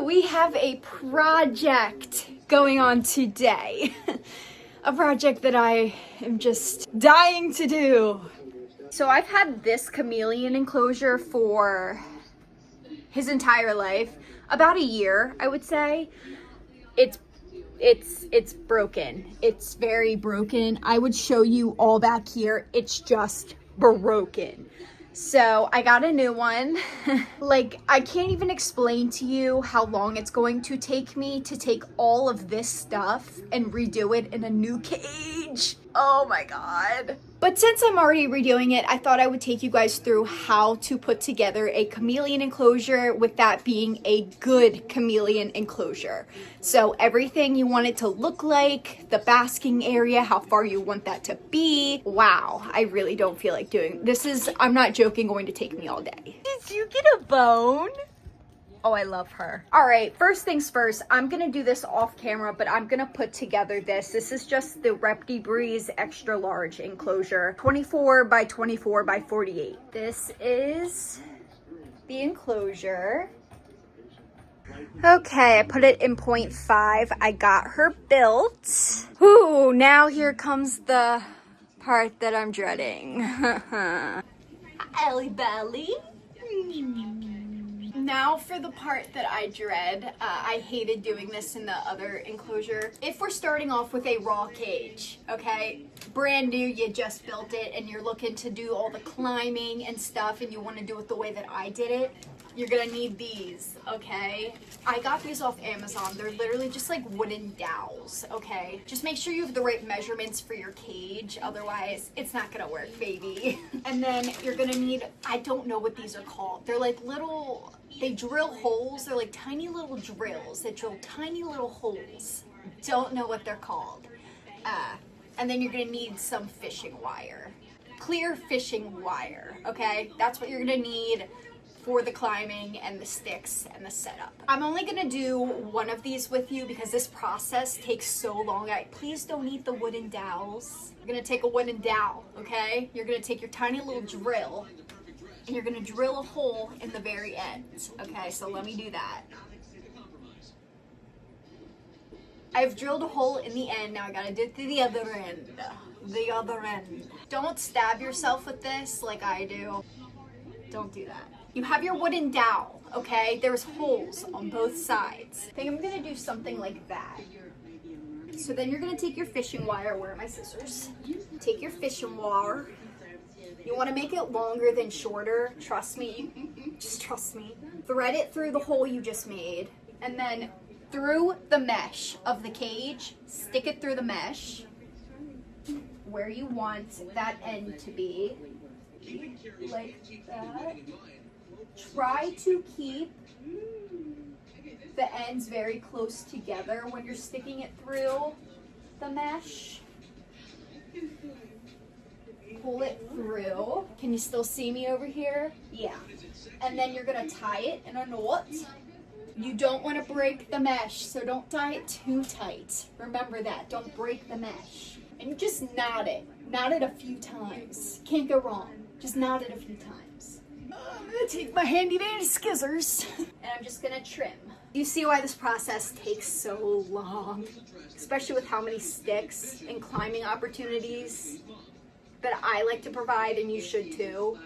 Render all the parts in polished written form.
we have a project going on today. A project that I am just dying to do. So I've had this chameleon enclosure for his entire life, about a year, I would say. It's broken. It's very broken. I would show you all back here. It's just broken. So I got a new one. Like, I can't even explain to you how long it's going to take me to take all of this stuff and redo it in a new cage. Oh my God. But since I'm already redoing it, I thought I would take you guys through how to put together a chameleon enclosure, with that being a good chameleon enclosure. So everything you want it to look like, the basking area, how far you want that to be. Wow, I really don't feel like doing this. I'm not joking, going to take me all day. Did you get a bone? Oh, I love her. All right, first things first, I'm gonna do this off camera, but I'm gonna put together this. This is just the Repti Breeze extra large enclosure, 24 by 24 by 48. This is the enclosure. Okay, I put it in 0.5. I got her built. Ooh, now here comes the part that I'm dreading. Ellie Belly. Now for the part that I dread. I hated doing this in the other enclosure. If we're starting off with a raw cage, okay, brand new, you just built it and you're looking to do all the climbing and stuff and you want to do it the way that I did it, you're gonna need these, okay? I got these off Amazon. They're literally just like wooden dowels, okay? Just make sure you have the right measurements for your cage, otherwise it's not gonna work, baby. And then you're gonna need, I don't know what these are called. They're like little, they drill holes. They're like tiny little drills that drill tiny little holes. Don't know what they're called. And then you're gonna need some fishing wire. Clear fishing wire, okay? That's what you're gonna need for the climbing and the sticks and the setup. I'm only gonna do one of these with you because this process takes so long. Please don't eat the wooden dowels. You're gonna take a wooden dowel, okay? You're gonna take your tiny little drill and you're gonna drill a hole in the very end. Okay, so let me do that. I've drilled a hole in the end, now I gotta do it to the other end. The other end. Don't stab yourself with this like I do. Don't do that. You have your wooden dowel, okay? There's holes on both sides. I think I'm gonna do something like that. So then you're gonna take your fishing wire. Where are my scissors? Take your fishing wire. You wanna make it longer than shorter. Trust me, just trust me. Thread it through the hole you just made, and then through the mesh of the cage, stick it through the mesh where you want that end to be, like that. Try to keep the ends very close together when you're sticking it through the mesh. Pull it through. Can you still see me over here? Yeah. And then you're gonna tie it in a knot. You don't want to break the mesh, so don't tie it too tight. Remember that, don't break the mesh. And you just knot it. Knot it a few times. Can't go wrong. Just knot it a few times. I'm gonna take my handy dandy scissors and I'm just gonna trim. You see why this process takes so long, especially with how many sticks and climbing opportunities that I like to provide, and you should too.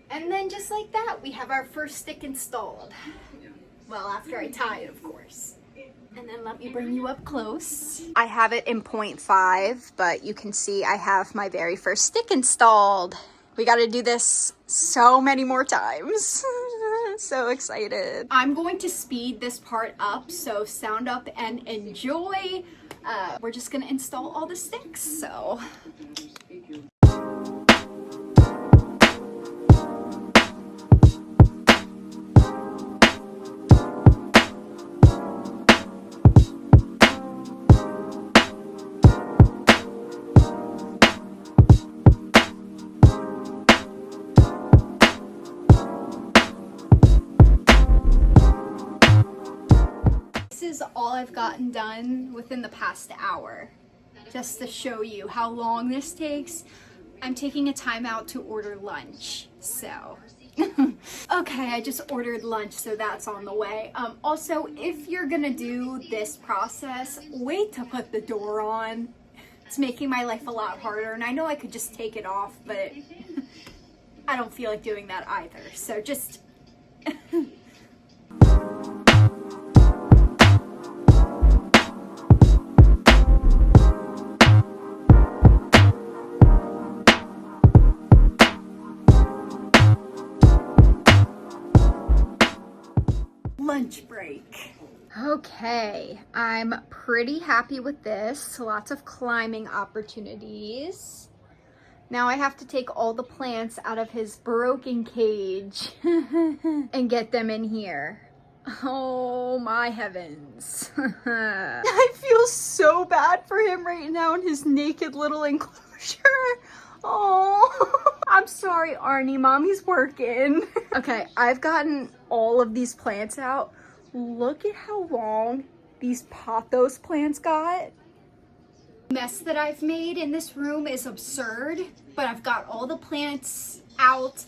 And then just like that, we have our first stick installed. Well, after I tie it, of course. And then let me bring you up close. I have it in 0.5, but you can see I have my very first stick installed. We got to do this so many more times. So excited. I'm going to speed this part up, so sound up and enjoy. We're just gonna install all the sticks, so. This is all I've gotten done within the past hour, just to show you how long this takes. I'm taking a time out to order lunch, so Okay, I just ordered lunch, so that's on the way. Also, if you're gonna do this process, wait to put the door on. It's making my life a lot harder, and I know I could just take it off, but I don't feel like doing that either. So just... lunch break. Okay, I'm pretty happy with this. Lots of climbing opportunities. Now I have to take all the plants out of his broken cage and get them in here. Oh my heavens. I feel so bad for him right now in his naked little enclosure. Oh, I'm sorry, Arnie. Mommy's working. Okay, I've gotten all of these plants out. Look at how long these pothos plants got. The mess that I've made in this room is absurd, but I've got all the plants out.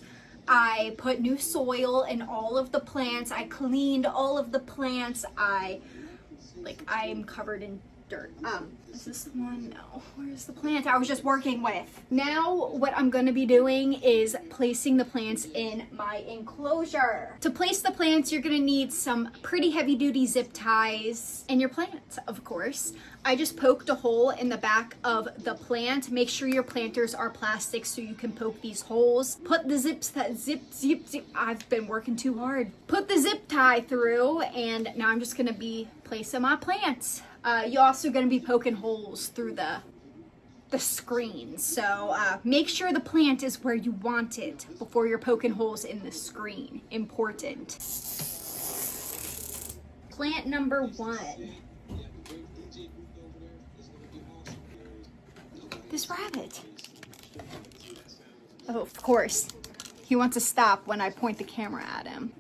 I put new soil in all of the plants. I cleaned all of the plants. I'm covered in dirt. Is this the one? No. Where's the plant I was just working with? Now what I'm going to be doing is placing the plants in my enclosure. To place the plants, you're going to need some pretty heavy duty zip ties and your plants, of course. I just poked a hole in the back of the plant. Make sure your planters are plastic so you can poke these holes. Put the zip. I've been working too hard. Put the zip tie through, and now I'm just going to be placing my plants. You're also going to be poking holes through the screen. So make sure the plant is where you want it before you're poking holes in the screen. Important. Plant number 1. This rabbit. Oh, of course. He wants to stop when I point the camera at him.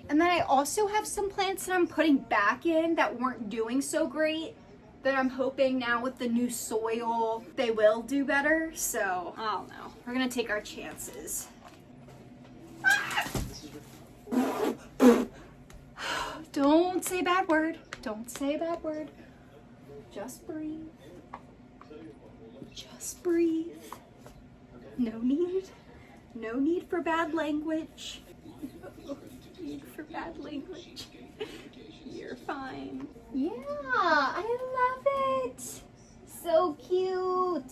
And then I also have some plants that I'm putting back in that weren't doing so great, that I'm hoping now with the new soil they will do better. So, I don't know. We're gonna take our chances. Don't say a bad word. Don't say a bad word. Just breathe. Just breathe. No need for bad language. Need for bad language. You're fine. Yeah, I love it. So cute.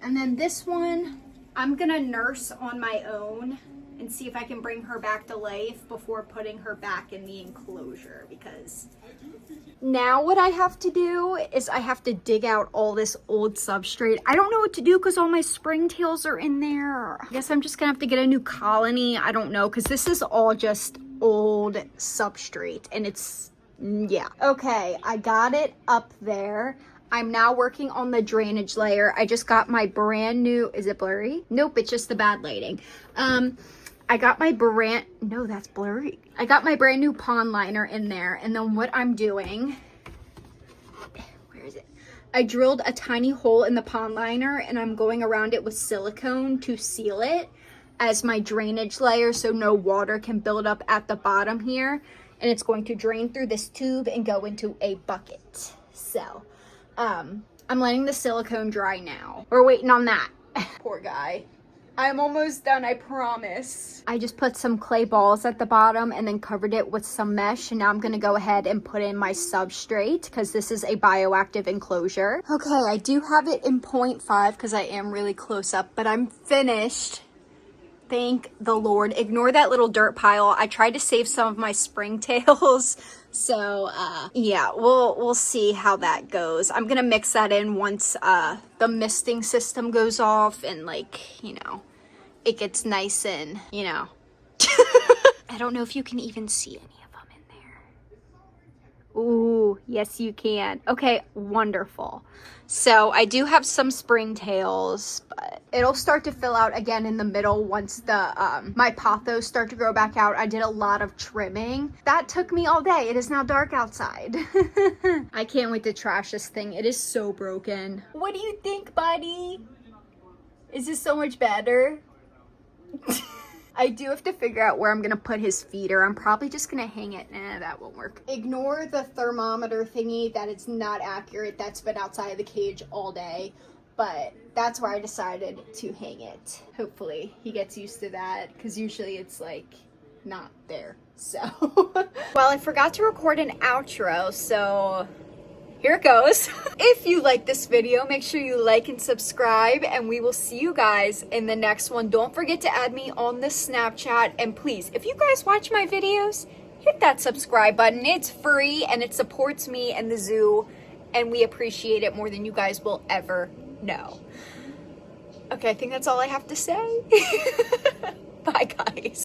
And then this one, I'm gonna nurse on my own and see if I can bring her back to life before putting her back in the enclosure, because now what I have to do is I have to dig out all this old substrate. I don't know what to do because all my springtails are in there. I guess I'm just gonna have to get a new colony. I don't know, because this is all just old substrate and it's, yeah. Okay, I got it up there. I'm now working on the drainage layer. I just got my brand new, is it blurry? Nope, it's just the bad lighting. I got my no, that's blurry. I got my brand new pond liner in there, and then what I'm doing, where is it? I drilled a tiny hole in the pond liner, and I'm going around it with silicone to seal it as my drainage layer so no water can build up at the bottom here, and it's going to drain through this tube and go into a bucket. So, I'm letting the silicone dry now. We're waiting on that. Poor guy. I'm almost done, I promise. I just put some clay balls at the bottom and then covered it with some mesh. And now I'm gonna go ahead and put in my substrate because this is a bioactive enclosure. Okay, I do have it in 0.5 because I am really close up, but I'm finished. Thank the Lord. Ignore that little dirt pile. I tried to save some of my springtails. So, yeah, we'll see how that goes. I'm gonna mix that in once the misting system goes off and, like, you know, it gets nice and, you know. I don't know if you can even see any of them in there. Ooh, yes you can. Okay, wonderful. So I do have some springtails, but it'll start to fill out again in the middle once the my pothos start to grow back out. I did a lot of trimming. That took me all day. It is now dark outside. I can't wait to trash this thing. It is so broken. What do you think, buddy? Is this so much better? I do have to figure out where I'm gonna put his feeder. I'm probably just gonna hang it. Nah, that won't work. Ignore the thermometer thingy, that it's not accurate. That's been outside of the cage all day, but that's where I decided to hang it. Hopefully he gets used to that, because usually it's like not there. So well, I forgot to record an outro, so here it goes. If you like this video, make sure you like and subscribe, and we will see you guys in the next one. Don't forget to add me on the Snapchat, and please, if you guys watch my videos, hit that subscribe button. It's free and it supports me and the zoo, and we appreciate it more than you guys will ever know. Okay, I think that's all I have to say. Bye guys.